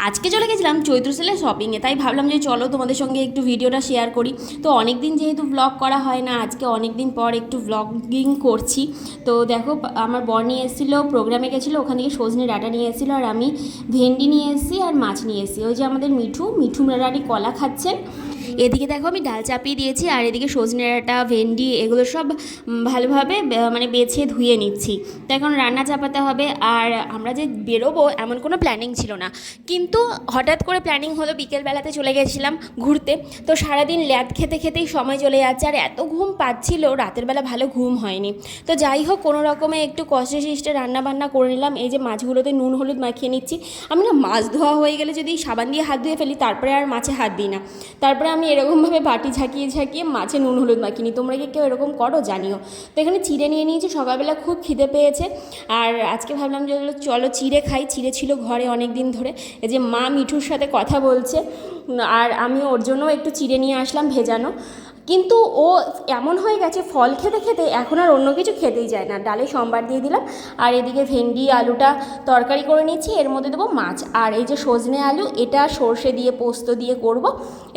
আজকে চলে গেছিলাম চৈত্র সেলের শপিংয়ে, তাই ভাবলাম যে চলো তোমাদের সঙ্গে একটু ভিডিওটা শেয়ার করি। তো অনেক দিন যেহেতু ব্লগ করা হয় না, আজকে অনেক দিন পর একটু ব্লগিং করছি। তো দেখো, আমার বর নিয়ে এসেছিলো, প্রোগ্রামে গেছিলো, ওখান থেকে সজনে ডাঁটা নিয়ে এসেছিলো, আর আমি ভেন্ডি নিয়ে এসেছি আর মাছ নিয়ে এসেছি। ওই যে আমাদের মিঠু রানী কলা খাচ্ছেন। এদিকে দেখো আমি ডাল চাপিয়ে দিয়েছি, আর এদিকে সজনে ডাঁটা, ভেন্ডি এগুলো সব ভালোভাবে মানে বেছে ধুয়ে নিচ্ছি। তো এখন রান্না চাপাতে হবে। আর আমরা যে বেরোবো এমন কোনো প্ল্যানিং ছিল না, কিন্তু হঠাৎ করে প্ল্যানিং হলো। বিকেলবেলাতে চলে গেছিলাম ঘুরতে। তো সারাদিন ল্যাদ খেতে খেতেই সময় চলে যাচ্ছে, আর এত ঘুম পাচ্ছিল, রাতের বেলা ভালো ঘুম হয়নি। তো যাই হোক, কোনো রকমে একটু কষ্টে সৃষ্টে রান্নাবান্না করে নিলাম। এই যে মাছগুলোতে নুন হলুদ মাখিয়ে নিচ্ছি। আমি না মাছ ধোয়া হয়ে গেলে যদি সাবান দিয়ে হাত ধুয়ে ফেলি, তারপরে আর মাছে হাত দিই না। তারপরে আমি এরকমভাবে বাটি ঝাঁকিয়ে মাছে নুন হলুদ মাখিয়ে নিই। তোমরা কি কেউ এরকম করো জানিও। তো এখানে চিড়ে নিয়ে নিয়েছি, সকালবেলা খুব খিদে পেয়েছে। আর আজকে ভাবলাম যে চলো চিড়ে খাই। চিড়ে ছিল ঘরে অনেক দিন ধরে। এই যে মা মিঠুর সাথে কথা বলছে, আর আমি ওর জন্য একটু চিড়ে নিয়ে আসলাম ভেজানো। কিন্তু ও এমন হয়ে গেছে, ফল খেতে খেতে এখন আর অন্য কিছু খেতেই যায় না। ডালে সম্বার দিয়ে দিলাম, আর এদিকে ভেন্ডি আলুটা তরকারি করে নিচ্ছি, এর মধ্যে দেবো মাছ। আর এই যে সজনে আলু, এটা সর্ষে দিয়ে পোস্ত দিয়ে করব,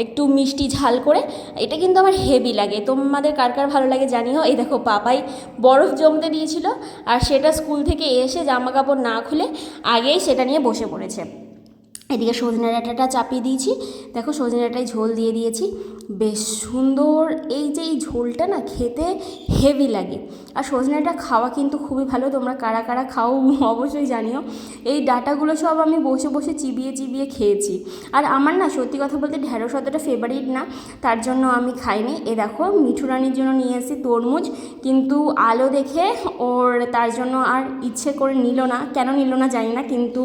একটু মিষ্টি ঝাল করে। এটা কিন্তু আমার হেভি লাগে। তোমাদের কার কার ভালো লাগে জানিও। এই দেখো, পাপাই বরফ জমতে দিয়েছিল, আর সেটা স্কুল থেকে এসে জামা কাপড় না খুলে আগেই সেটা নিয়ে বসে পড়েছে। এদিকে সজনে ডাঁটাটা চাপিয়ে দিয়েছি। দেখো, সজনে ডাঁটায় ঝোল দিয়ে দিয়েছি, বেশ সুন্দর। এই যে এই ঝোলটা না খেতে হেভি লাগে। আর সজনে ডাঁটা খাওয়া কিন্তু খুবই ভালো। তোমরা কারা কারা খাও অবশ্যই জানিও। এই ডাঁটাগুলো সব আমি বসে বসে চিবিয়ে খেয়েছি। আর আমার না সত্যি কথা বলতে ঢ্যাঁড়স অতটা ফেভারিট না, তার জন্য আমি খাইনি। এ দেখো, মিঠু রানীর জন্য নিয়ে এসেছি তরমুজ, কিন্তু আলো দেখে ওর তার জন্য আর ইচ্ছে করে নিল না। কেন নিল না জানি না, কিন্তু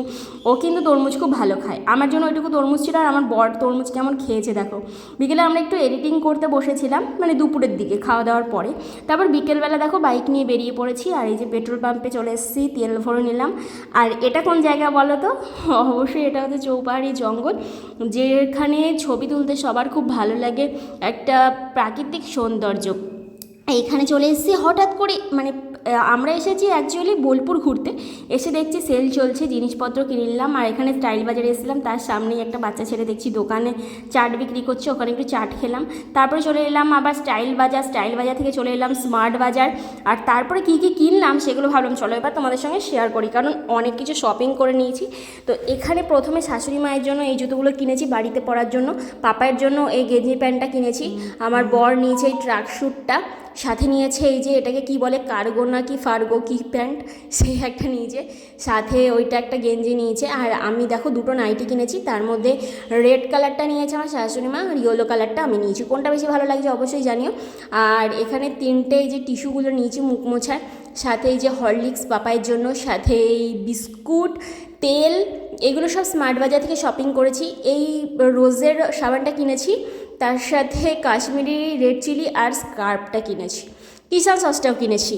ও কিন্তু তরমুজ খুব ভালো খায়। আমার জন্য ওইটুকু তরমুজ ছিল, আর আমার বর তরমুজ কেমন খেয়েছে দেখো। বিকেলে আমরা একটু এডিটিং করতে বসেছিলাম, মানে দুপুরের দিকে খাওয়া দাওয়ার পরে। তারপর বিকেলবেলা দেখো বাইক নিয়ে বেরিয়ে পড়েছি। আর এই যে পেট্রোল পাম্পে চলে এসেছি, তেল ভরে নিলাম। আর এটা কোন জায়গা বলো তো? অবশ্যই এটা হচ্ছে চৌপাহাড়ি জঙ্গল, যেখানে ছবি তুলতে সবার খুব ভালো লাগে, একটা প্রাকৃতিক সৌন্দর্য। এইখানে চলে এসেছি হঠাৎ করে, মানে আমরা এসেছি অ্যাকচুয়ালি বোলপুর ঘুরতে। এসে দেখছি সেল চলছে, জিনিসপত্র কিনে নিলাম। আর এখানে স্টাইল বাজারে এসেছিলাম, তার সামনেই একটা বাচ্চা ছেলে দেখছি দোকানে চাট বিক্রি করছে, ওখানে একটু চাট খেলাম। তারপরে চলে এলাম আবার স্টাইল বাজার থেকে চলে এলাম স্মার্ট বাজার। আর তারপরে কী কিনলাম সেগুলো ভাবলাম চলো এবার তোমাদের সঙ্গে শেয়ার করি, কারণ অনেক কিছু শপিং করে নিয়েছি। তো এখানে প্রথমে শাশুড়ি মায়ের জন্য এই জুতোগুলো কিনেছি বাড়িতে পরার জন্য, পাপায়ের জন্য এই গেঞ্জি প্যান্টটা কিনেছি, আমার বর নিয়েছে এই ট্রাক স্যুটটা, সাথে নিয়েছে এই যে এটাকে কি বলে, কার্গো না কি ফার্গো কি প্যান্ট, সেই একটা নিয়েছে, সাথে ওইটা একটা গেঞ্জি নিয়েছে। আর আমি দেখো দুটো নাইটি কিনেছি, তার মধ্যে রেড কালারটা নিয়েছে আমার শাশুড়ি মা, আর ইয়েলো কালারটা আমি নিয়েছি। কোনটা বেশি ভালো লাগছে অবশ্যই জানিও। আর এখানে তিনটে এই যে টিস্যুগুলো নিয়েছি মুখ মোছার, সাথে এই যে হরলিক্স পাপায়ের জন্য, সাথে এই বিস্কুট, তেল, এগুলো সব স্মার্ট বাজার থেকে শপিং করেছি। এই রোজের সাবানটা কিনেছি, তার সাথে কাশ্মীরি রেড চিলি আর স্কার্ফটা কিনেছি, কিষান সসটাও কিনেছি।